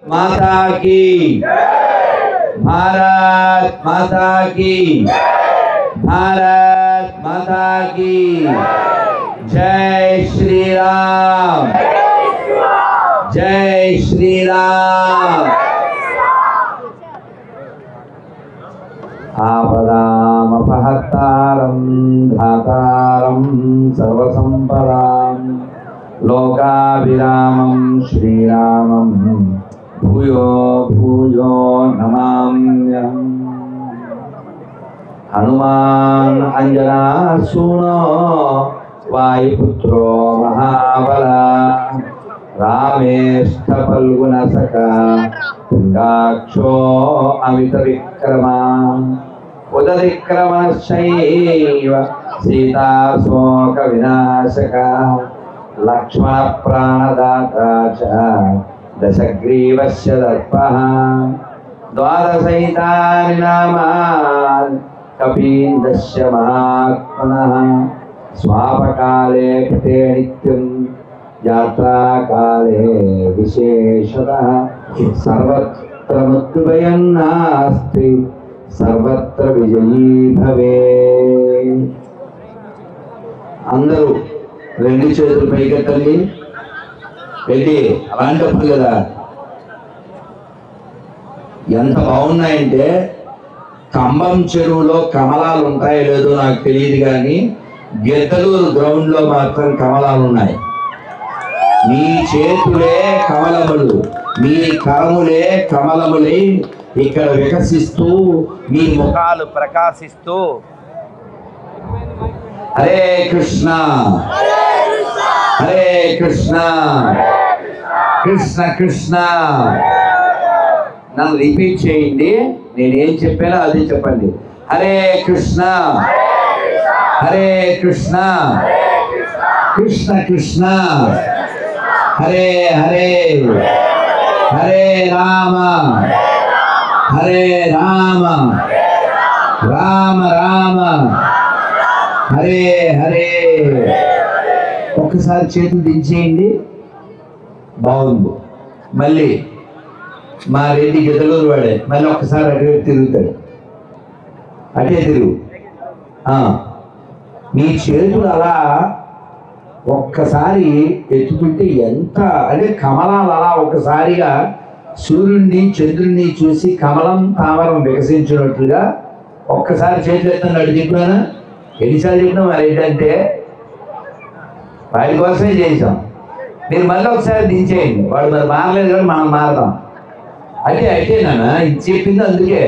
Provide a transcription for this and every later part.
माता की, भारत माता की, भारत माता की जय श्री राम, जय श्री राम। आपदामपहर्तारं धातारं सर्वसंपदां लोकाभिरामं श्रीरामं भूयो भूयो नमाम्यहम्। हनुमान अंजनासूनो वायुपुत्रो महाबला रामेष्ठ फल्गुनसखा पुंडाक्षो अमित विक्रमा उदरिक्रमश्चैव सीता शोक विनाशका लक्ष्मण प्राणदाता च दशग्रीवस्य दर्पः द्वादशैतानि नामानि कपीन्द्रस्य महात्मनः स्वापकाले कृते नित्यं यात्राकाले विशेषतः सर्वत्र मृत्युभयं नास्ति सर्वत्र विजयी भवे। అందరూ రెండు చేతులు పైకెత్తండి. పెట్టి అలాంటప్పుడు కదా ఎంత బాగున్నాయంటే, కంబం చెరువులో కమలాలు ఉంటాయో లేదో నాకు తెలియదు కానీ గిద్దలూరు గ్రౌండ్ లో మాత్రం కమలాలు ఉన్నాయి. మీ చేతులే కమలములు, మీ కరములే కమలములై ఇక్కడ వికసిస్తూ మీ ముఖాలు ప్రకాశిస్తూ హరే కృష్ణ హరే కృష్ణ కృష్ణ కృష్ణ. నన్ను రిపీట్ చేయండి, నేను ఏం చెప్పానో అది చెప్పండి. హరే కృష్ణ హరే కృష్ణ కృష్ణ కృష్ణ హరే హరే హరే రామ హరే రామ రామ రామ హరే హరే. ఒక్కసారి చేతులు దించేయండి. బాగుంది. మళ్ళీ మా రెడ్డి గిద్దలూరు వాడే మళ్ళీ ఒక్కసారి అటు తిరుగుతాడు. అటే తిరుగు. మీ చేతులు అలా ఒక్కసారి ఎత్తుకుంటే ఎంత అంటే కమలాలు అలా ఒక్కసారిగా సూర్యుడిని చంద్రుడిని చూసి కమలం తామరం వికసించినట్లుగా ఒక్కసారి చేతులు ఎత్తండి. అటు చెప్పినా ఎన్నిసార్లు చెప్పినా మరి ఏంటంటే వాడి కోసమే చేసాం. మీరు మళ్ళీ ఒకసారి దించేయండి. వాడు మరి మారలేదు కానీ మనం మారదాం. అయితే నాన్న ఇది చెప్పింది అందుకే.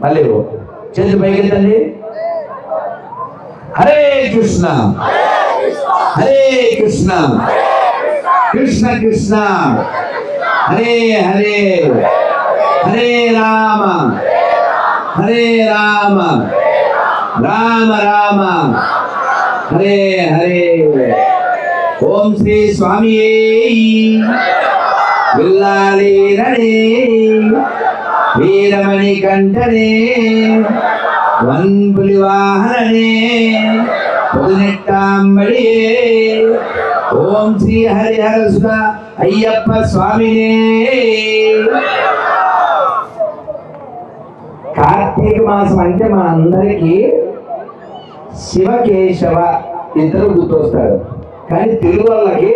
మళ్ళీ చేతులు పైకెత్తండి. హరే కృష్ణ హరే కృష్ణ కృష్ణ కృష్ణ హరే హరే హరే రామ హరే రామ రామ రామ హరే హరే. ఓం శ్రీ స్వామి విల్లాలి రణే వీరమణి కంఠనే వన్పులి వాహననే పొదునెట్టాంబడియే ఓం శ్రీ హరిహర సుధ అయ్యప్ప స్వామినే. కార్తీక మాసం అంటే మనందరికీ శివకేశవ ఇద్దరు గుర్తొస్తారు, కానీ తెలుగు వాళ్ళకి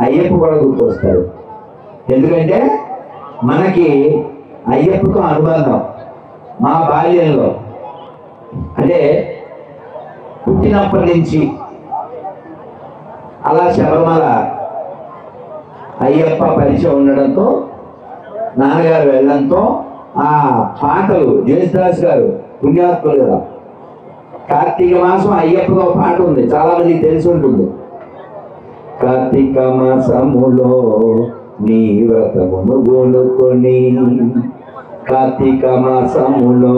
అయ్యప్ప కూడా గుర్తొస్తాడు. ఎందుకంటే మనకి అయ్యప్పతో అనుబంధం మా బాల్యంలో, అంటే పుట్టినప్పటి నుంచి అలా శబరిమల అయ్యప్ప పరిచయం ఉండడంతో నాన్నగారు వెళ్ళడంతో ఆ పాటలు జయదాస్ గారు పుణ్యాత్ములు కదా, కార్తీక మాసం అయ్యప్పతో పాట ఉంది, చాలా మందికి తెలిసి ఉంటుంది. కార్తీక మాసములో నీ వ్రతమును గోలుకొని, కార్తీక మాసములో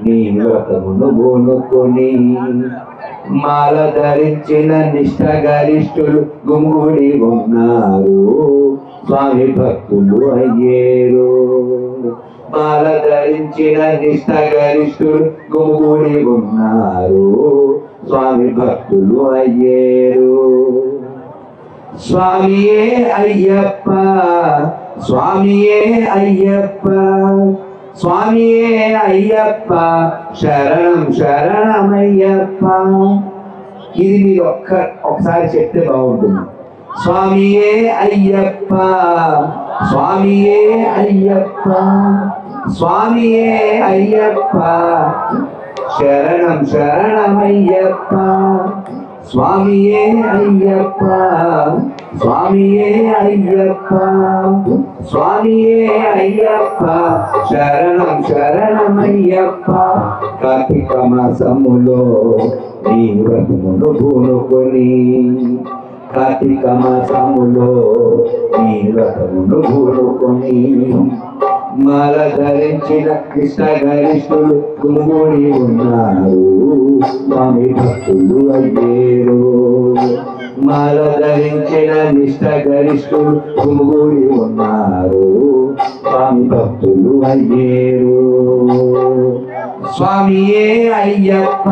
నీ వ్రతమును గోలుకొని, మాల ధరించిన నిష్ఠ గరిష్ఠులు గుమ్ముడి ఉన్నారు, స్వామి భక్తులు అయ్యేరు. మాల ధరించిన నిష్ఠ గరిష్ఠులు గుమ్ముడి ఉన్నారు, స్వామి భక్తులు అయ్యేరు. స్వామియే అయ్యప్ప స్వామియే అయ్యప్ప స్వామియే అయ్యప్ప శరణం శరణమయ్యప్ప. ఇది మీరు ఒకసారి చెప్తే బాగుంటుంది. స్వామియే అయ్యప్ప స్వామియే అయ్యప్ప స్వామియే అయ్యప్ప శరణం శరణమయ్యప్ప స్వామియే అయ్యప్ప స్వామియే అయ్యప్ప స్వామియే అయ్యప్ప శరణం శరణమయ్యప్ప. కార్తీక మాసములో నీ వ్రతమును పూనుకొని కార్తీక మాసములో నీ వ్రతమును పూనుకొని మాల ధరించిన కృష్ణ గరిష్ఠులు గుమిగూడి ఉన్నారు స్వామి భక్తులు అయ్యేరు. మాల ధరించిన నిష్ఠ గరిష్ఠులు గుమిగూడి ఉన్నారు స్వామి భక్తులు అయ్యేరు. స్వామియే అయ్యప్ప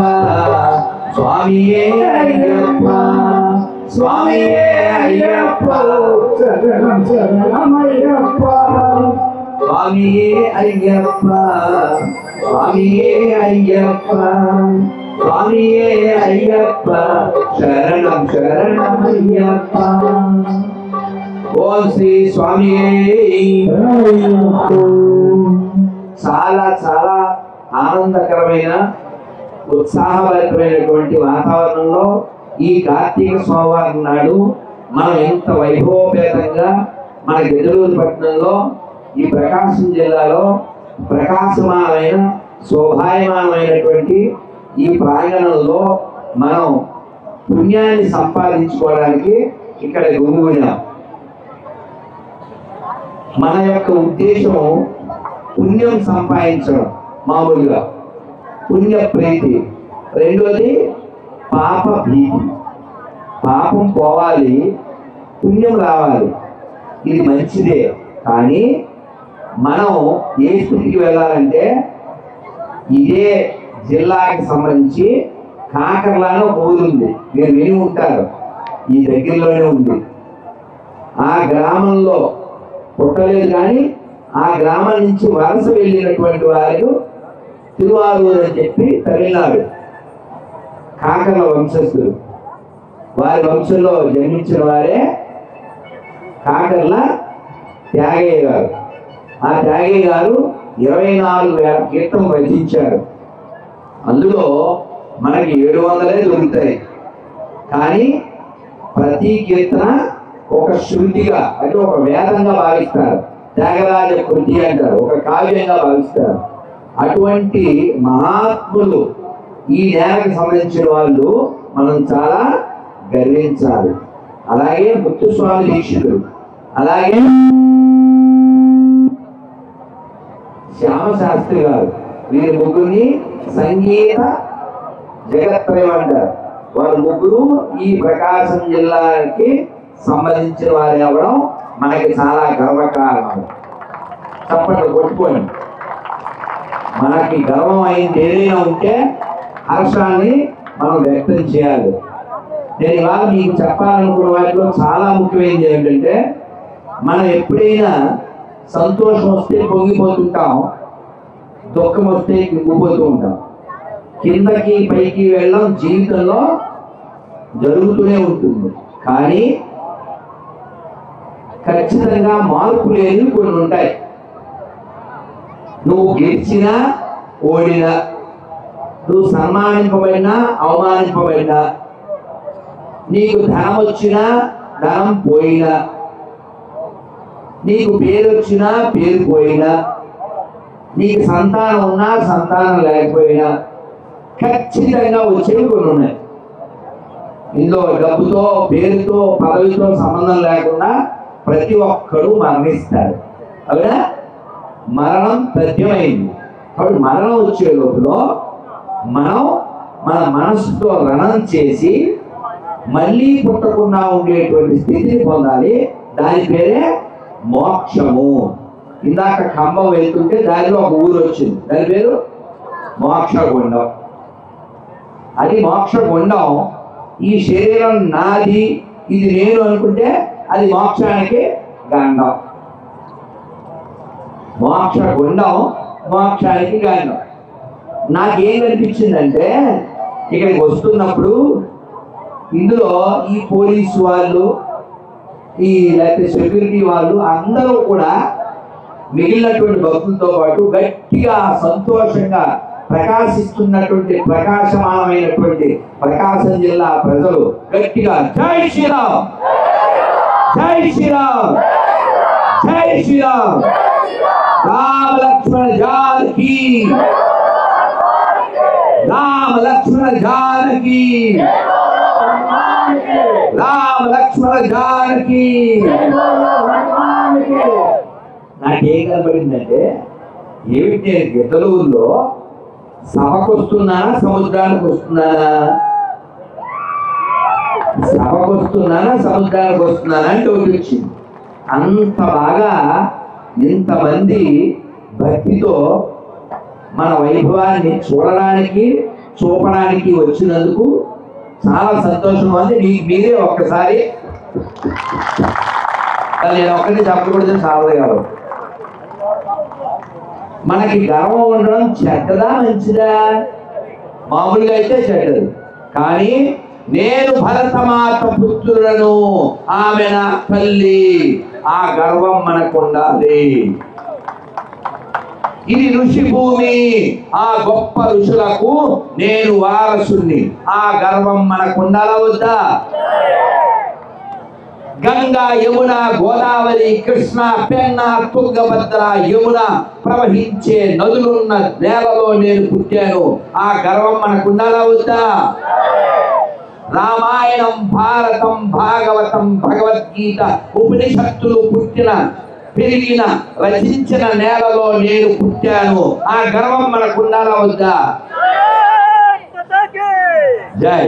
స్వామియే అయ్యప్ప స్వామియే అయ్యప్ప శరణం శరణమయ్యప్ప స్వామియే అయ్యప్ప స్వామియే అయ్యప్ప స్వామియే అయ్యప్ప శరణం శరణమయ్యప్ప. ఓం శ్రీ స్వామియే. చాలా చాలా ఆనందకరమైన ఉత్సాహభరితమైనటువంటి వాతావరణంలో ఈ కార్తీక సోమవారం నాడు మనం ఎంత వైభవపేతంగా మన గెదలూరు పట్టణంలో ఈ ప్రకాశం జిల్లాలో ప్రకాశమానమైన శోభాయమానమైనటువంటి ఈ ప్రాంగణంలో మనం పుణ్యాన్ని సంపాదించుకోవడానికి ఇక్కడ గుమిగూడాం. మన యొక్క ఉద్దేశం పుణ్యం సంపాదించడం, మామూలుగా పుణ్య ప్రీతి. రెండోది పాప భీతి. పాపం పోవాలి, పుణ్యం రావాలి, ఇది మంచిదే. కానీ మనం ఏ స్థితికి వెళ్ళాలంటే ఇదే జిల్లాకి సంబంధించి కాకర్లానే ఒక ఊరు ఉంది, మీరు విని ఉంటారు, ఈ దగ్గరలోనే ఉంది. ఆ గ్రామంలో పుట్టలేదు కానీ ఆ గ్రామం నుంచి వలస వెళ్ళినటువంటి వారు తిరువారూరు అని చెప్పి తమిళనాడు కాకర్ల వంశస్థులు. వారి వంశంలో జన్మించిన వారే కాకర్ల త్యాగయ్య గారు. ఆ త్యాగయ్య గారు 24,000 కీర్తనలు రచించారు. అందులో మనకి 700 దొరుకుతాయి. కానీ ప్రతి కీర్తన ఒక శృతిగా, అంటే ఒక వేదంగా భావిస్తారు. త్యాగరాజ కృతి అంటారు, ఒక కావ్యంగా భావిస్తారు. అటువంటి మహాత్ములు ఈ నేలకు సంబంధించిన వాళ్ళు మనం చాలా గర్వించాలి. అలాగే ముత్తుస్వామి దీక్షితులు, అలాగే శ్యామశాస్త్రి గారు, వీరి ముగ్గురిని సంగీత జగత్రయం అంటారు. వారు ముగ్గురు ఈ ప్రకాశం జిల్లాకి సంబంధించిన వారు అవ్వడం మనకి చాలా గర్వకారణం. తప్పట్లు కొట్టుకోండి. మనకి గర్వం అయింది ఏదైనా ఉంటే హర్షాన్ని మనం వ్యక్తం చేయాలి. నేను ఇవాళ మీకు చెప్పాలనుకున్న వాటిలో చాలా ముఖ్యమైనది ఏంటంటే, మనం ఎప్పుడైనా సంతోషం వస్తే పొంగిపోతుంటాం, దుఃఖం వస్తే కుంగిపోతూ ఉంటాం. కిందకి పైకి వెళ్ళడం జీవితంలో జరుగుతూనే ఉంటుంది. కానీ ఖచ్చితంగా మార్పు లేని కొన్ని ఉంటాయి. నువ్వు గెలిచినా ఓడినా, నువ్వు సన్మానింపబడినా అవమానింపబడినా, నీకు ధనం వచ్చినా ధనం పోయినా, నీకు పేరు వచ్చినా పేరు పోయినా, నీకు సంతానం ఉన్నా సంతానం లేకపోయినా, ఖచ్చితంగా వచ్చేవి కొన్ని ఉన్నాయి. ఇందులో డబ్బుతో, పేరుతో, పదవితో సంబంధం లేకుండా ప్రతి ఒక్కరూ మరణిస్తారు. అవునా? మరణం తథ్యమైంది. కాబట్టి మరణం వచ్చే లోపల మనం మన మనసుతో రణం చేసి మళ్ళీ పుట్టకుండా ఉండేటువంటి స్థితిని పొందాలి. దాని పేరే మోక్షము. ఇందాక ఖమ్మం వెళ్తుంటే దానిలో ఒక ఊరు వచ్చింది, దాని పేరు మోక్షగుండం. అది మోక్షగుండం. ఈ శరీరం నాది, ఇది నేను అనుకుంటే అది మోక్షానికి గండం. మోక్ష గుండం, మోక్షానికి గండం. నాకేం కనిపించిందంటే ఇక్కడికి వస్తున్నప్పుడు ఇందులో ఈ పోలీసు వాళ్ళు, ఈ లేకపోతే సెక్యూరిటీ వాళ్ళు అందరూ కూడా మిగిలినటువంటి భక్తులతో పాటు గట్టిగా సంతోషంగా ప్రకాశిస్తున్నటువంటి ప్రకాశమానమైనటువంటి ప్రకాశం జిల్లా ప్రజలు గట్టిగా జై శ్రీరామ్, జై శ్రీరామ్, జై శ్రీరామ్, రామ లక్ష్మణ జానకి, రామ లక్ష్మణ జానకి, రామ లక్ష్మణ జానకి. నాకేం కనబడిందంటే ఏమిటి, నేను గిద్దలూరులో సభకు వస్తున్నానా సముద్రానికి వస్తున్నానా, సభకు వస్తున్నానా సముద్రానికి వస్తున్నానా అంటే ఒకటి వచ్చింది. అంత బాగా ఇంతమంది భక్తితో మన వైభవాన్ని చూడడానికి చూపడానికి వచ్చినందుకు చాలా సంతోషంగా ఉంది. మీరే ఒక్కసారి, నేను ఒక్కరిని చెప్పకూడదని చాలా కాదు. మనకి గర్వం ఉండడం చెడ్డదా మంచిదా? మామూలుగా అయితే చెడ్డది. కానీ నేను భరతమాత పుత్రులను, ఆమె నా తల్లి, ఆ గర్వం మనకు ఉండాలి. ఇది ఋషి భూమి, ఆ గొప్ప ఋషులకు నేను వారసుని, ఆ గర్వం మనకు ఉండాలా వద్దా? గంగా, యమున, గోదావరి, కృష్ణ, పెన్న, తుంగభద్ర, యమున ప్రవహించే నదులున్న నేలలో నేను పుట్టాను, ఆ గర్వం మనకు ఉండాలా వద్దా? రామాయణం, భారతం, భాగవతం, భగవద్గీత, ఉపనిషత్తులు పుట్టిన పెరిగిన రచించిన నేలలో నేను పుట్టాను, ఆ గర్వం మనకు ఉండాలా వద్దా? జై.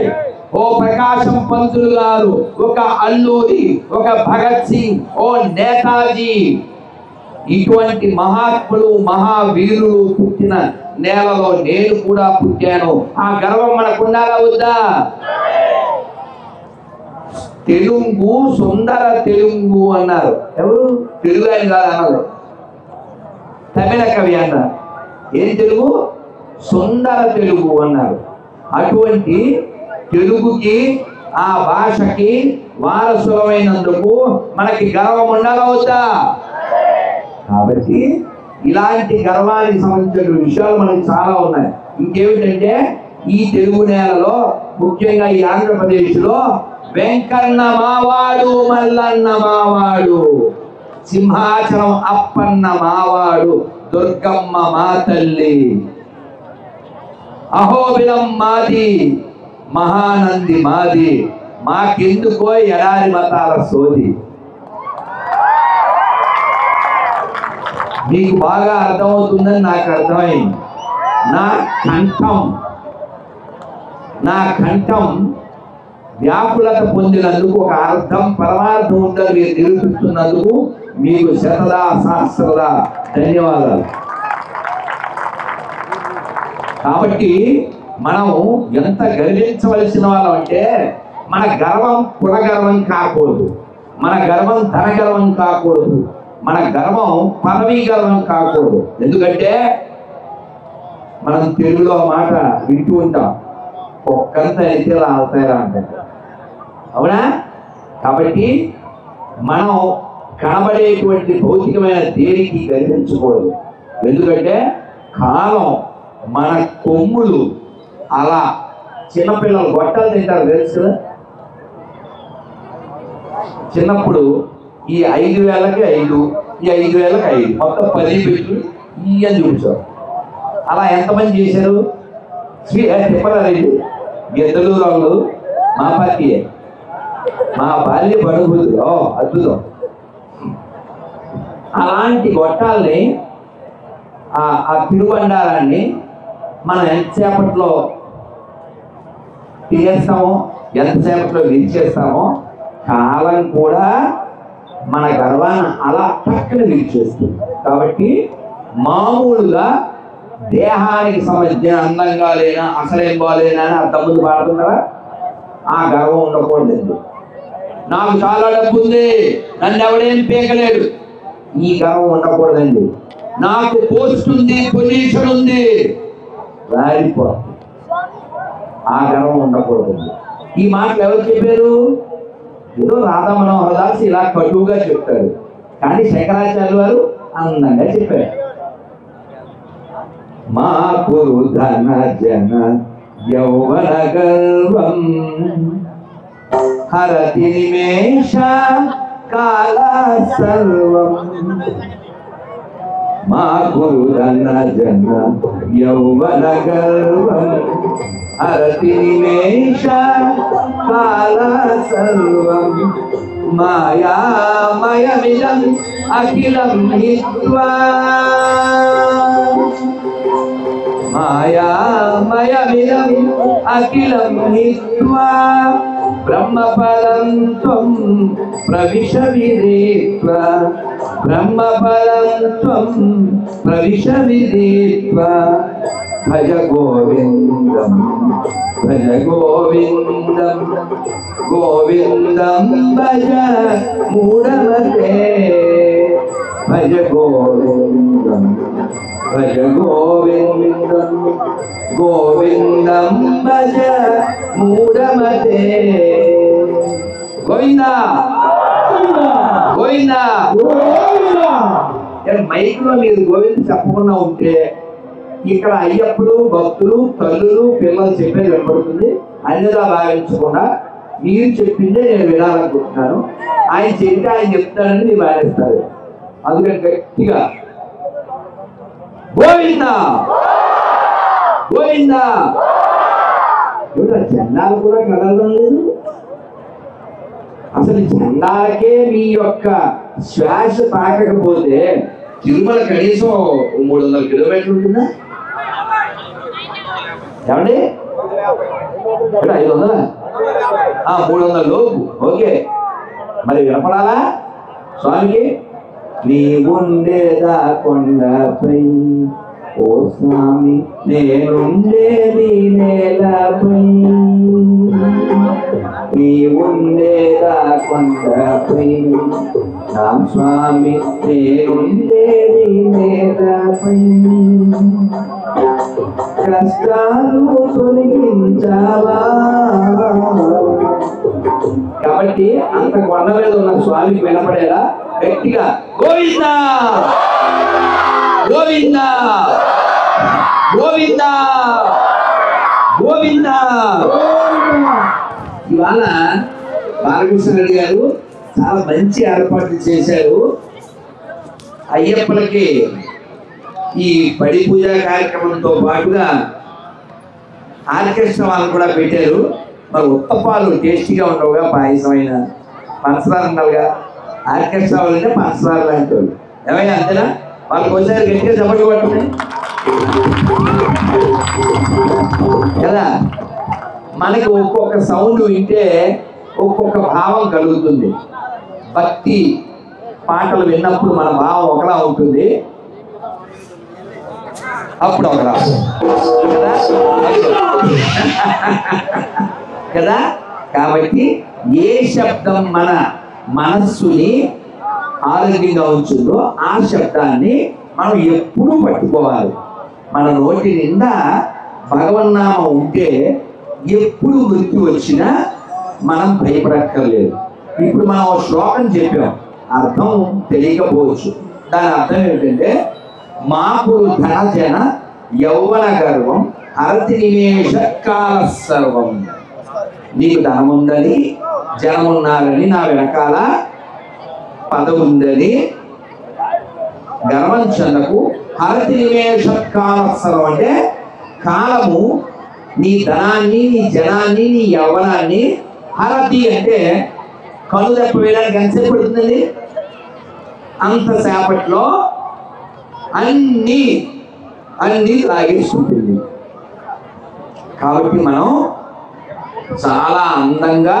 ఓ ప్రకాశం పంతులు గారు, ఒక అల్లూరి, ఒక భగత్ సింగ్, ఓ నేతాజీ, ఇటువంటి మహాత్ములు మహావీరులు పుట్టిన నేలలో నేను కూడా పుట్టాను, ఆ గర్వం మనకు ఉండాలా వద్దా? తెలుగు, సుందర తెలుగు అన్నారు. ఎవరు? తెలుగు ఆయన కాదు అన్నారు, తమిళ కవి అన్నారు. ఏం తెలుగు? సుందర తెలుగు అన్నారు. అటువంటి తెలుగుకి, ఆ భాషకి వారసులమైనందుకు మనకి గర్వం ఉండాలా వద్దా? కాబట్టి ఇలాంటి గర్వానికి సంబంధించిన విషయాలు మనకి చాలా ఉన్నాయి. ఇంకేమిటంటే ఈ తెలుగు నేలలో, ముఖ్యంగా ఈ ఆంధ్రప్రదేశ్లో వెంకన్న మావాడు, మల్లన్న మావాడు, సింహాచలం అప్పన్న మావాడు, దుర్గమ్మ మా తల్లి, అహోబిలం మాది, మహానంది మాది, మాకెందుకో ఎడారి మతాల సోది. మీకు బాగా అర్థమవుతుందని నాకు అర్థమైంది. నా కంఠం వ్యాకులత పొందినందుకు, ఒక అర్థం పరమార్థం ఉందని మీరు నిరూపిస్తున్నందుకు మీకు శతదా సహస్రదా ధన్యవాదాలు. కాబట్టి మనం ఎంత గర్వించవలసిన వాళ్ళం అంటే, మన గర్వం కులగర్వం కాకూడదు, మన గర్వం ధనగర్వం కాకూడదు, మన గర్వం పదవీ గర్వం కాకూడదు. ఎందుకంటే మనం తెలుగులో మాట వింటూ ఉంటాం, ఒక్కంత అయితే ఆల్తాయిరా అంటే, అవునా? కాబట్టి మనం కనబడేటువంటి భౌతికమైన దేనికి గర్వించకూడదు. ఎందుకంటే కాలం మన కొమ్ములు అలా, చిన్నపిల్లలు గొట్టాలు తింటారు తెలుసు. చిన్నప్పుడు ఈ 5,000కి 5, ఈ 5,000కి 5, మొత్తం 10 పెట్టి ఈ అని చూపించారు. అలా ఎంతమంది చేశారు? చెప్పరారండి, గిద్దలూరు వాళ్ళు మా పార్టీయే, మా బాల్య బడుగులు. అద్భుతం. అలాంటి గొట్టాలని, ఆ తిరుబండారాన్ని మనం ఎంతసేపట్లో తినేస్తామో, ఎంతసేపట్లో విరిచేస్తామో, కాలం కూడా మన గర్వాన్ని అలా పక్కన విరిచేస్తుంది. కాబట్టి మామూలుగా దేహానికి సంబంధించిన అందంగా లేనా, అసలేం బాగాలేనా అని అంత ముందు పాడుతున్నారా, ఆ గర్వం ఉండకూడదు. నాకు చాలా డబ్బు ఉంది, నన్ను ఎవడేం పీకలేడు, ఈ గర్వం ఉండకూడదండి. నాకు పోస్ట్ ఉంది, పొజిషన్ ఉంది, రాలిపోతుంది. ఆ గర్వం ఉండకూడదు. ఈ మాటలు ఎవరు చెప్పారు? ఏదో రాధా మనోహర్ దాస్ ఇలా కటువుగా చెప్తారు, కానీ శంకరాచార్య వారు అందంగా చెప్పారు. మా కురు ధన జన యౌవన గర్వం హరతి నిమేష కాల సర్వం. మా కురు ధన జన యౌవన గర్వం హరతి నిమేష కాల సర్వం. మాయామయమిదం అఖిలం హిత్వా మాయామయమిదం అఖిలం హిత్వా బ్రహ్మపదం త్వం ప్రవిశ విదిత్వా బ్రహ్మపదం త్వం ప్రవిశ విదిత్వా భజ గోవిందం భజ గోవిందం గోవిందం భజ మూఢమతే భజ గోవిందం భజ గోవిందం గోవిందం భజ మూఢమతే. గోవిందా గోవిందా. మైక్లో మీరు గోవింద చెప్పకుండా ఉంటే ఇక్కడ అయ్యప్పలు, భక్తులు, తల్లులు, పిల్లలు చెప్పేది వినపడుతుంది. అన్యదా భావించకుండా మీరు చెప్పిందే నేను వినాలనుకుంటున్నాను. ఆయన చెప్తే ఆయన చెప్తానని మీరు భావిస్తారు. అందుకని గట్టిగా గోవిందా గోవిందా. జెండాలు కూడా కదలడం లేదు. అసలు జెండాలకే మీ యొక్క శ్వాస తాకకపోతే తిరుమల కనీసం 300 కిలోమీటర్లు ఉంటుందా? ఏమండి? 500, 300 లోపు. ఓకే, మరి వినపడాలా స్వామికి? నీ ఉండేదా కొండపై ఓ స్వామి, నేనుండేది నేలపై. నీ ఉండేదా కొండపై నా స్వామి, నేనుండేది నేలపై. కష్టాలు తొలగించావా. కాబట్టి అంత కొండ మీద ఉన్న స్వామికి వినపడేలా గట్టిగా గోవిందా గోవిందా గోవిందా గోవిందా. ఇవాళ బాలకృష్ణ రెడ్డి గారు చాలా మంచి ఏర్పాట్లు చేశారు. అయ్యప్పలకి ఈ పడి పూజ కార్యక్రమంతో పాటుగా ఆర్కెస్ట్రా వాళ్ళని కూడా పెట్టారు. మరి ఉత్తపాలు టేస్టీగా ఉండవుగా, పాయసం అయినా పంచదార ఉండాలిగా. ఆర్కెస్ట్రా వాళ్ళంటే పంచదార లాంటి వాళ్ళు. ఏమైనా అంతేనా? వాళ్ళకి వచ్చారు గట్టిగా చప్పట్లు కొట్టండి కదా. మనకి ఒక్కొక్క సౌండ్ వింటే ఒక్కొక్క భావం కలుగుతుంది. భక్తి పాటలు విన్నప్పుడు మన భావం ఒకలా ఉంటుంది, అప్పుడు ఒకలా కదా. కాబట్టి ఏ శబ్దం మన మనస్సుని ఆరోగ్యంగా ఉంచుందో ఆ శబ్దాన్ని మనం ఎప్పుడూ పట్టుకోవాలి. మన నోటి నిండా భగవన్నామం ఉంటే ఎప్పుడు మృత్యు వచ్చినా మనం భయపడక్కర్లేదు. ఇప్పుడు మనం ఒక శ్లోకం చెప్పాం, అర్థం తెలియకపోవచ్చు. దాని అర్థం ఏమిటంటే, మాకు ధనజన యౌవన గర్వం హరతి నిమేష కాల సర్వం. నీకు ధనం ఉందని, జనం ఉన్నారని, నా వెనకాల పదవి ఉందని గర్వం చెందకు. హరతి నిమేష కాల సర్వం అంటే కాలము నీ ధనాన్ని, నీ జనాన్ని, నీ యవ్వనాన్ని. హరతి అంటే కళ్ళు తెప్ప వేయడానికి ఎంతసేపు పడుతుంది? అంతసేపట్లో అన్నీ లాగేసుకుంటుంది. కాబట్టి మనం చాలా అందంగా,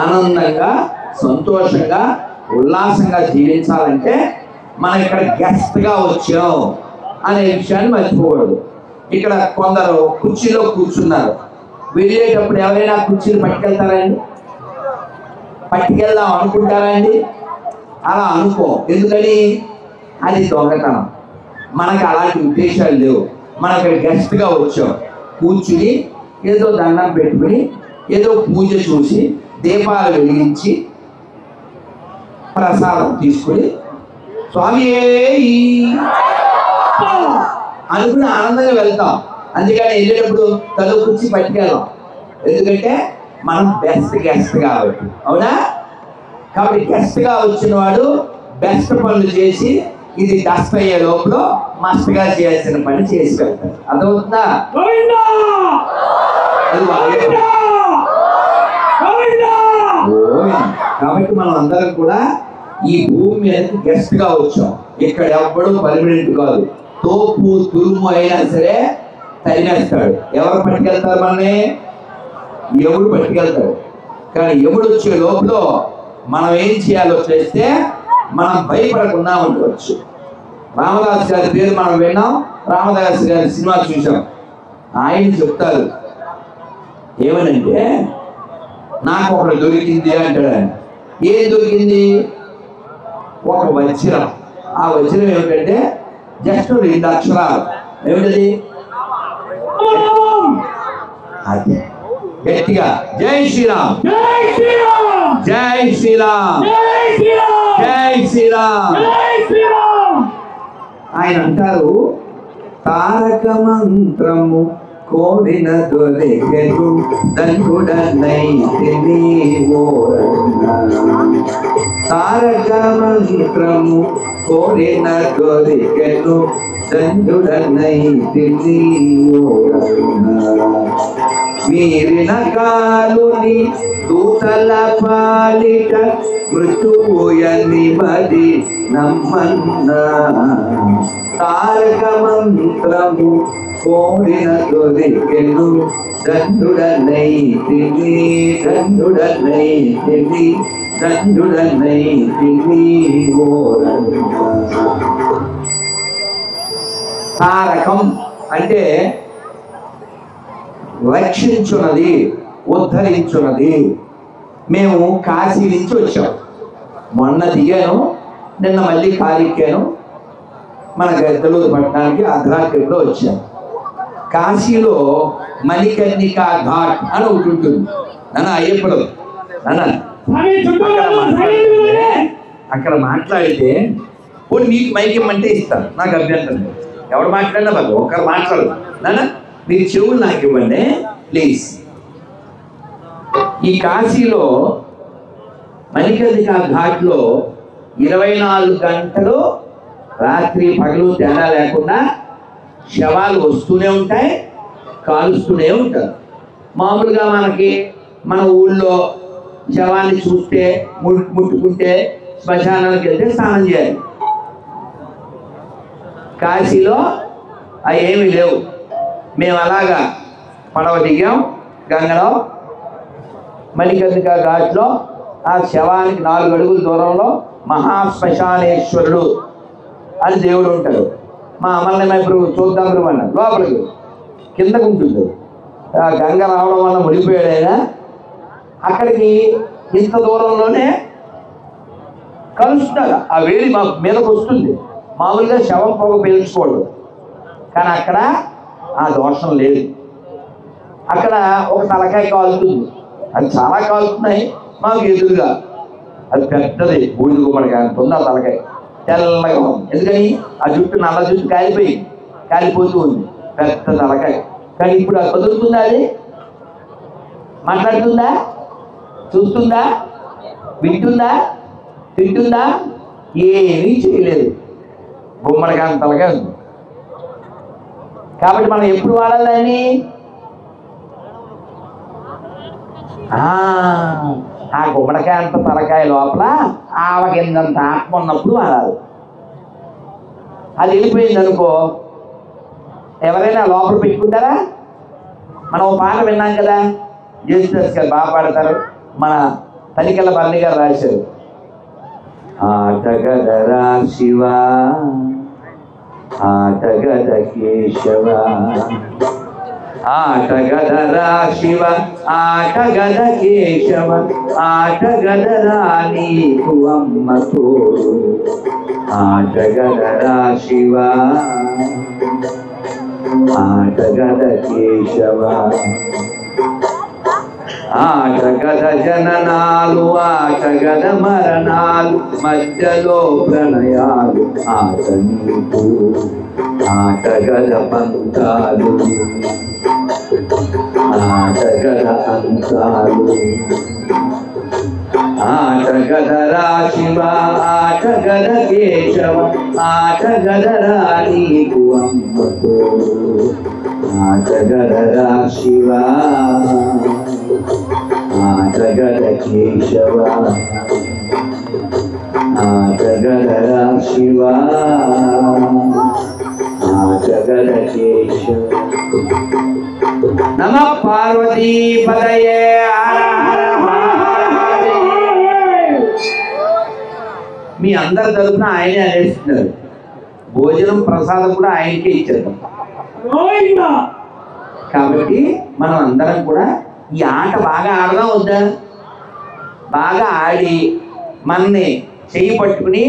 ఆనందంగా, సంతోషంగా, ఉల్లాసంగా జీవించాలంటే మనం ఇక్కడ గెస్ట్గా వచ్చాం అనే విషయాన్ని మర్చిపోకూడదు. ఇక్కడ కొందరు కుర్చీలో కూర్చున్నారు. వెళ్ళేటప్పుడు ఎవరైనా కుర్చీలు పట్టుకెళ్తారా అండి? పట్టుకెళ్దాం అనుకుంటారా అండి? అలా అనుకో. ఎందుకని? అది దొంగతనం. మనకు అలాంటి ఉద్దేశాలు లేవు. మనం ఇక్కడ గెస్ట్గా వచ్చాం, కూర్చుని ఏదో దండం పెట్టుకుని ఏదో పూజ చూసి దీపాలు వెలిగించి ప్రసాదం తీసుకుని స్వామి అనుకుని ఆనందంగా వెళ్తాం. అందుకని వెళ్ళేటప్పుడు తల కూర్చి పట్టుకెళ్ళాం, ఎందుకంటే మనం బెస్ట్ గెస్ట్ కాబట్టి. అవునా? కాబట్టి గెస్ట్గా వచ్చిన వాడు బెస్ట్ పనులు చేసి ఇది డస్ట్ అయ్యే లోపల మస్ట్గా చేయాల్సిన పని చేసి వెళ్తాడు. అర్థమవుతుందా? కాబట్టి మనం అందరం కూడా ఈ భూమి మీదకి గెస్ట్గా వచ్చాం. ఇక్కడ ఎవ్వడు పర్మనెంట్ కాదు. తోపు తురుము అయినా సరే తరిమేస్తాడు. ఎవరు పట్టుకెళ్తారు మనని? యముడు పట్టుకెళ్తాడు. కానీ యముడు వచ్చే లోపల మనం ఏం చేయాలో చేస్తే మనం భయపడకుండా ఉండవచ్చు. రామదాస్ గారి పేరు మనం విన్నాం, రామదాస్ గారి సినిమా చూసాం. ఆయన చెప్తారు ఏమనంటే, నాకు ఒకటి దొరికింది అంటాడు ఆయన. ఏం దొరికింది? ఒక వజ్రం. ఆ వజ్రం ఏమిటంటే జస్ట్ 2 అక్షరాలు. ఏమిటది? అది గట్టిగా జై శ్రీరామ్, జై శ్రీరామ్, జై శ్రీరామ్, జై శ్రీరామ్. ఆయన అంటారు, తారక మంత్రము కోరిన దొరికెను దండుడనైతే తారక మంత్రము కోరిన దొరికెను దండుడనైతే మీరిన కాలుని దూతల పాలిట మృత్యుయని బది నమ్మన్నా తారక మంత్రము కోరిన దొరికెను దండుడనైతిని దండుడనైతిని దండుడనైతిని. తారకం అంటే రక్షించున్నది, ఉద్ధరించున్నది. మేము కాశీ నుంచి వచ్చాం. మొన్న దిగాను, నిన్న మళ్ళీ కారెక్కాను. మన గద్దలూరు పట్టణానికి అర్ధరాత్రిలో వచ్చాను. కాశీలో మణికర్ణికా ఘాట్ అని ఒకటి ఉంటుంది. నాన్న అయ్యప్పుడు అక్కడ మాట్లాడితే నీకు మైక్ ఇమ్మంటే ఇస్తాను, నాకు అభ్యంతరం. ఎవరు మాట్లాడినా బాబు ఒకరు మాట్లాడు. నాన్న మీరు చెవులు నాకు ఇవ్వండి ప్లీజ్. ఈ కాశీలో మణికర్ణికా ఘాట్లో 24 గంటలు రాత్రి పగలు తేడా లేకుండా శవాలు వస్తూనే ఉంటాయి, కాలుస్తూనే ఉంటారు. మామూలుగా మన ఊళ్ళో శవాన్ని చూస్తే ముట్టుకుంటే శ్మశానానికి వెళ్తే స్నానం చేయాలి. కాశీలో అవి ఏమీ లేవు. మేము అలాగా పడవ దిగాం గంగలో. మణికర్ణికా ఘాట్లో ఆ శవానికి 4 అడుగుల దూరంలో మహాశ్మశానేశ్వరుడు అని దేవుడు ఉంటాడు. మా అమ్మల్ని ఇప్పుడు చూద్దాం అన్నారు. లోపలికి కిందకు ఉంటుంది. ఆ గంగ రావడం వల్ల ముడిపోయాడు ఆయన. అక్కడికి ఇంత దూరంలోనే కలుస్తాడు. ఆ వేడి మా మీదకు వస్తుంది. మామూలుగా శవం పొగ పీల్చుకోడు, కానీ అక్కడ ఆ దోషం లేదు. అక్కడ ఒక తలకాయ కాలుతుంది. అది చాలా కాలుతున్నాయి మాకు ఎదురుగా. అది పెద్దది, బూడిద గుమ్మడికాయ అంత ఉంది. ఆ తలకాయ తెల్లగా ఉంది. ఎందుకని? ఆ జుట్టు నల్ల జుట్టు కాలిపోతూ ఉంది, పెద్ద తలకాయ. కానీ ఇప్పుడు అది కదులుతుందా? అది మాట్లాడుతుందా? చూస్తుందా? వింటుందా? తింటుందా? ఏమీ చేయలేదు. గుమ్మడికాయ తలకాయ ఉంది. కాబట్టి మనం ఎప్పుడు వాడాలని? ఆ గుమ్మడికాయ అంత తలకాయ లోపల ఆవగిందంత ఆత్మ ఉన్నప్పుడు వాడాలి. అది వెళ్ళిపోయింది అనుకో, ఎవరైనా లోపల పెట్టుకుంటారా? మనం పాట విన్నాం కదా, జేసుదాస్ గారు బాగా పాడతారు. మన తనికెళ్ళ బర్ణి గారు రాశారు, ఆటగదరా శివ ఆటగద కేశవ ఆటగదరా శివ ఆటగద కేశవ ఆటగదరా నీకు అమ్మ తోడు ఆటగదరా శివ ఆటగద కేశవ ఆటగద జననాలు ఆటగద మరణాలు మధ్యలో ప్రణయాలు ఆట నీకు ఆటగద పంతాలు ఆటగద అంతాలు ఆటగదరా శివ ఆటగద కేశవ ఆటగదరా నీకు అమ్మ తోడు ఆటగదరా శివ ఆటగద కేశవ ఆటగదరా శివ ఆటగద కేశవ నమ పార్వతీ పదయే మీ అందరి తరఫున ఆయనే అనేస్తున్నారు భోజనం ప్రసాదం కూడా ఆయనకే ఇచ్చారు కాబట్టి మనం అందరం కూడా ఈ ఆట బాగా ఆడదాం వద్దా బాగా ఆడి మనని చెయ్యి పట్టుకుని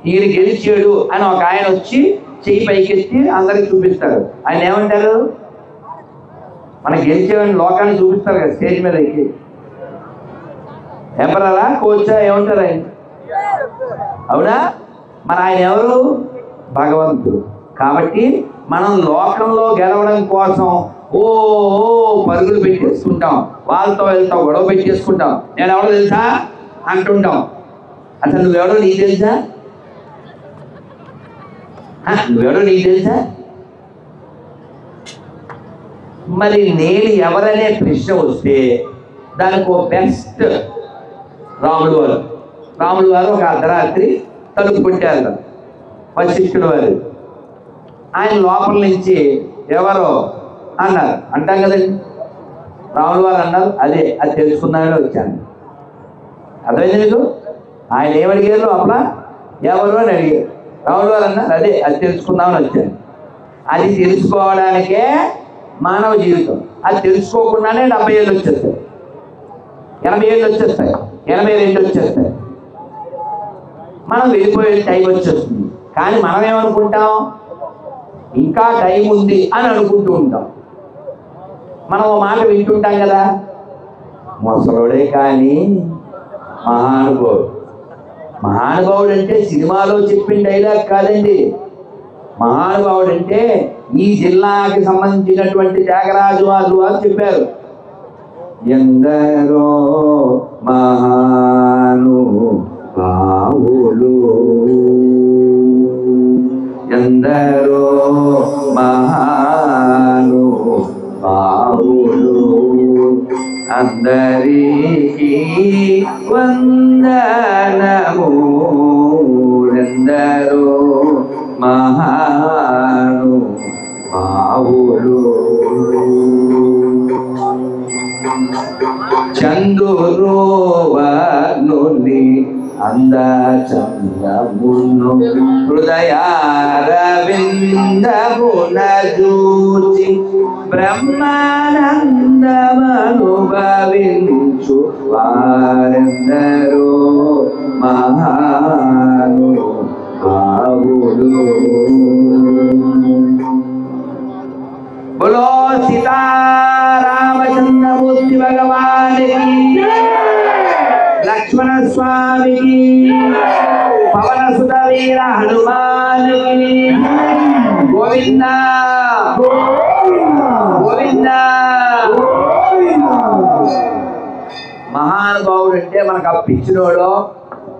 ఈయన గెలిచాడు అని ఒక ఆయన వచ్చి చెయ్యి పైకెత్తి అందరికి చూపిస్తారు ఆయన ఏమంటారు మన గెలిచేవాడిని లోకాన్ని చూపిస్తారు కదా స్టేజ్ మీద ఎక్కి ఎంపరరా కోచా ఏమంటారు ఆయన అవునా మరి ఆయన ఎవరు భగవంతుడు కాబట్టి మనం లోకంలో గెలవడం కోసం ఓ పరుగులు పెట్టేసుకుంటాం వాళ్ళతో వెళ్తాం గొడవ పెట్టేసుకుంటాం నేను ఎవడో తెలుసా అంటుంటాం అసలు నువ్వెవడో నీకు తెలుసా నువ్వెవడో నీకు తెలుసా మరి నేను ఎవరనే ప్రశ్న వస్తే దానికి ఒక బెస్ట్ రాములు వారు ఒక అర్ధరాత్రి తలుపు కొట్టారు వశిష్ఠుడు వారు ఆయన లోపల నుంచి ఎవరో అన్నారు అంటాం కదండి రాములు వారు అన్నారు అదే అది తెలుసుకుందామని వచ్చాను అర్థమైంది మీకు ఆయన ఏమడిగారు లోపల ఎవరు అని అడిగారు రాములు వారు అన్నారు అదే అది తెలుసుకుందామని వచ్చాను అది తెలుసుకోవడానికే మానవ జీవితం అది తెలుసుకోకుండానే 70 ఏళ్ళు వచ్చేస్తాయి 80 ఏళ్ళు వచ్చేస్తాయి 82 వచ్చేస్తాయి మనం వెళ్ళిపోయే టైం వచ్చేస్తుంది కానీ మనం ఏమనుకుంటాం ఇంకా టైం ఉంది అని అనుకుంటూ ఉంటాం మనం ఓ మాట వింటుంటాం కదా ముసలోడే కానీ మహానుభావుడు అంటే సినిమాలో చెప్పిన డైలాగ్ కాదండి మహానుభావుడు అంటే ఈ జిల్లాకి సంబంధించినటువంటి త్యాగరాజు వారు చెప్పారు ఎందరో మహానుభావులు ఎందరో మహానుభావులు అందరికీ వందనము ఎందరో మహానుభావులు చందురోవనుని అందచందమును హృదయారవిందమున జూచి బ్రహ్మానందమనుభవించు వారెందరో మహానుభావులు बोलो सीतारामचंद्रमूर्ति भगवान की लक्ष्मण स्वामी की पवन सुत वीर हनुमान की गोविंदा गोविंदा మహానుభావుడు అంటే మనకు అప్పు ఇచ్చినోడో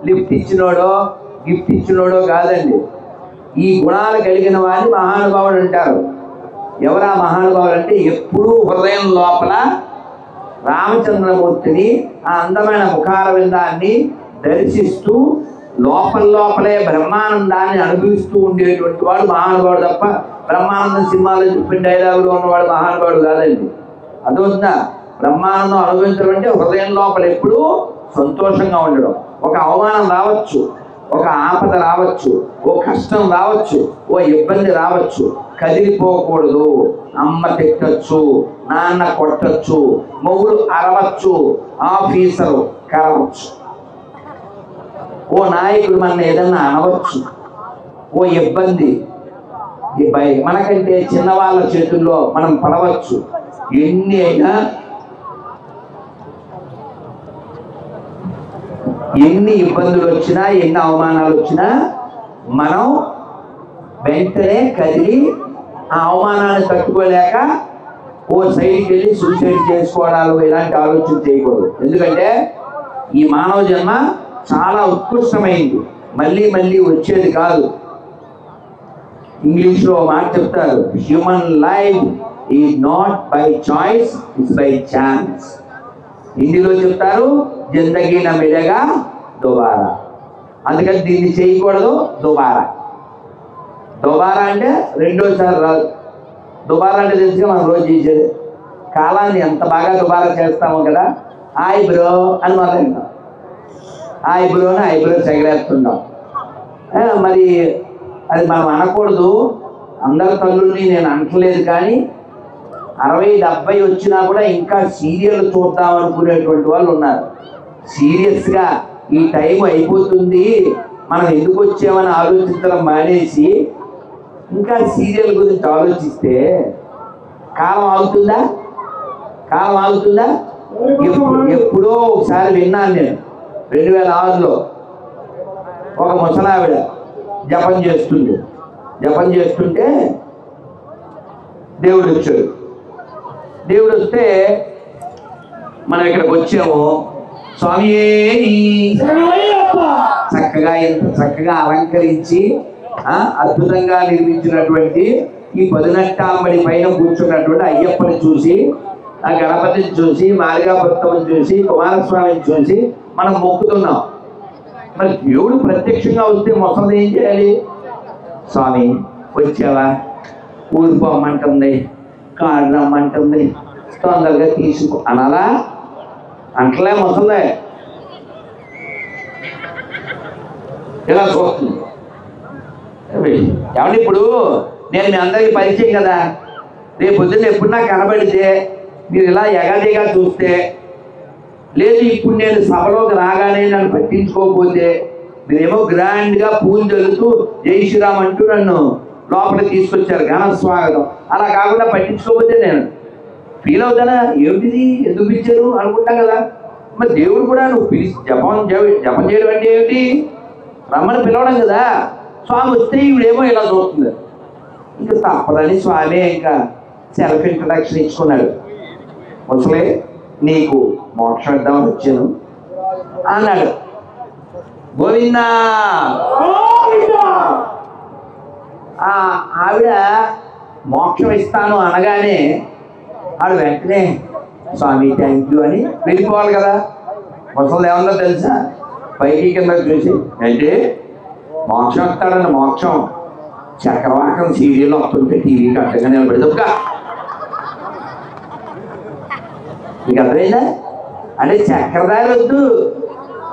లిఫ్ట్ ఇచ్చినోడో గిఫ్ట్ ఇచ్చినోడో కాదండి ఈ గుణాలు కలిగిన వాడిని మహానుభావుడు అంటారు ఎవరా మహానుభావులు అంటే ఎప్పుడూ హృదయం లోపల రామచంద్రమూర్తిని ఆ అందమైన ముఖార విందాన్ని దర్శిస్తూ లోపలే బ్రహ్మానందాన్ని అనుభవిస్తూ ఉండేటువంటి వాడు మహానుభావుడు తప్ప బ్రహ్మానందం సినిమాలో చెప్పిన డైలాగులో ఉన్నవాడు మహానుభావుడు కాదండి అదొద్దా బ్రహ్మానందం అనుభవించడం అంటే హృదయం లోపల ఎప్పుడూ సంతోషంగా ఉండడం ఒక అవమానం రావచ్చు ఒక ఆపద రావచ్చు, ఓ కష్టం రావచ్చు, ఓ ఇబ్బంది రావచ్చు, కదిలిపోకూడదు. అమ్మ తిట్టచ్చు, నాన్న కొట్టచ్చు, మొగుడు అరవచ్చు, ఆఫీసరు కరవచ్చు, ఓ నాయకుడు మన ఏదన్నా అనవచ్చు, ఓ ఇబ్బంది మనకంటే చిన్నవాళ్ళ చేతుల్లో మనం పడవచ్చు. ఎన్ని అయినా ఎన్ని ఇబ్బందులు వచ్చినా ఎన్ని అవమానాలు వచ్చినా మనం వెంటనే కదిలి ఆ అవమానాన్ని తట్టుకోలేక ఓ సైడ్కి వెళ్ళి సూసైడ్ చేసుకోవడాలు ఇలాంటి ఆలోచన చేయకూడదు. ఎందుకంటే ఈ మానవ జన్మ చాలా ఉత్కృష్టమైంది, మళ్ళీ మళ్ళీ వచ్చేది కాదు. ఇంగ్లీష్లో మాట చెప్తారు, human life is not by choice, it's by chance. హిందీలో చెప్తారు, జిందగీ నా మిలేగా దోబారా. అందుకని దీన్ని చేయకూడదు. దుబారా దుబారా అంటే రెండోసారి రాదు. దుబారా అంటే తెలుసుగా మనం రోజు చేసేది. కాలాన్ని ఎంత బాగా దుబారా చేస్తామో కదా. హాయ్ బ్రో అని మొదలెడతాం, హాయ్ బ్రో అని ఐబ్రో సెగరేస్తుంటాం. మరి అది మనం అనకూడదు. అందరి తల్లుల్ని నేను అనట్లేదు, కానీ 60-70 వచ్చినా కూడా ఇంకా సీరియల్ చూద్దాం అనుకునేటువంటి వాళ్ళు ఉన్నారు. సీరియస్గా ఈ టైం అయిపోతుంది, మనం ఎందుకు వచ్చామని ఆలోచించడం మానేసి ఇంకా సీరియల్ గురించి ఆలోచిస్తే కాలం ఆగుతుందా? కాలం ఆగుతుందా? ఎప్పుడో ఒకసారి విన్నాను నేను, 2006లో ఒక ముసలావిడ జపం చేస్తుంటే దేవుడు వచ్చాడు. దేవుడు వస్తే మనం ఇక్కడికి వచ్చాము, స్వామి చక్కగా అలంకరించి అద్భుతంగా నిర్మించినటువంటి ఈ 18 పైన కూర్చున్నటువంటి అయ్యప్పని చూసి, ఆ గణపతిని చూసి, మాలికాపురత్తమని చూసి, కుమారస్వామిని చూసి మనం మొక్కుతున్నాం. మరి దేవుడు ప్రత్యక్షంగా వస్తే మొసలు ఏం చేయాలి? స్వామి వచ్చావా, ఊరిపోమ్మంటుంది, కాడు రమ్మంటుంది, తొందరగా తీసుకో అనాలా? అంటలే మొసలే, ఇలా చూస్తుంది. ఏమంటే ఇప్పుడు నేను మీ అందరికీ పరిచయం కదా, రేపు పొద్దున్న ఎప్పుడు నాకు కనబడితే మీరు ఇలా ఎగదిగా చూస్తే, లేదు ఇప్పుడు నేను సభలోకి రాగానే నన్ను పట్టించుకోకపోతే, మీరేమో గ్రాండ్గా పూలు జల్లుతూ జై శ్రీరామ్ అంటూ నన్ను లోపలికి తీసుకొచ్చారు, ఘన స్వాగతం. అలా కాకుండా పట్టించుకోకపోతే నేను ఫీల్ అవుతానా? ఏమిటిది, ఎందుకు పిలిచారు అనుకుంటా కదా. మరి దేవుడు కూడా నువ్వు పిలిచి జపం చేయడం అంటే ఏమిటి? రమ్మని పిలవడం కదా. స్వామి వస్తే ఈవిడేమో ఇలా చూస్తుంది. ఇంకా తప్పదని స్వామి ఇంకా సెల్ఫ్ ఇంట్రడక్షన్ ఇచ్చుకున్నాడు. ముసలే నీకు మోక్షం ఇద్దామని వచ్చాను అన్నాడు. గోవిందా. ఆవిడ మోక్షం ఇస్తాను అనగానే ఆవిడ వెంటనే స్వామి థ్యాంక్ యూ అని వెళ్ళిపోవాలి కదా. ముసలు ఏమన్నా తెలుసా, పైకి కింద చూసి అంటే మోక్షం ఇస్తాడన్న మోక్షం చక్రవాకం సీరియల్ వస్తుంటే టీవీకి అట్టగా నిలబడి ఒక్క మీకు అర్థమైందా? అంటే చక్రదారి వద్దు,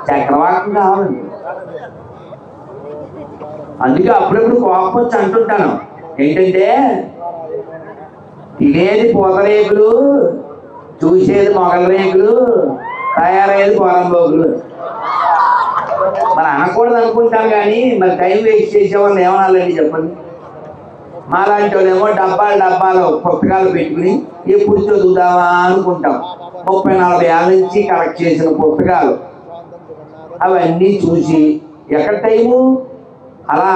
చక్రవాకం కావాలండి. అందుకే అప్పుడప్పుడు కోపం వచ్చి అంటుంటాను ఏంటంటే, తినేది పూతరేకులు, చూసేది మొగల రేకులు, తయారయ్యేది పోరంబోగులు. మరి అనకూడదు అనుకుంటాను, కానీ మరి టైం వేస్ట్ చేసేవాళ్ళు ఏమనాలండి చెప్పండి. మాలాంటి వాళ్ళేమో డబ్బాలు పుస్తకాలు పెట్టుకుని ఎప్పుడు చదువుదామా అనుకుంటాం. 30-40 ఏళ్ళ నుంచి కలెక్ట్ చేసిన పుస్తకాలు అవన్నీ చూసి ఎక్కడ టైము, అలా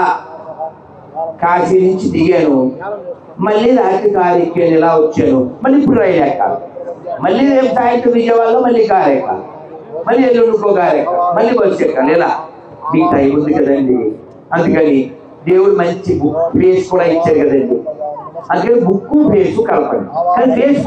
కాశీ నుంచి దిగాను, మళ్ళీ రాత్రి కారు ఎక్కాను, ఇలా వచ్చాను, మళ్ళీ ఇప్పుడు రైలు ఎక్కాలి, మళ్ళీ రేపు సాయంత్రం విజయవాడలో మళ్ళీ కారు ఎక్కాలి, మళ్ళీ ఎల్లుండికో కారు ఎక్కాలి, మళ్ళీ బస్సు ఎక్కాలి. ఇలా మీకు టైం ఉంది కదండి. అందుకని దేవుడు మంచి బుక్ ఫేస్ కూడా ఇచ్చారు కదండి. అందుకని బుక్ ఫేస్ కలపండి. కానీ ఫేస్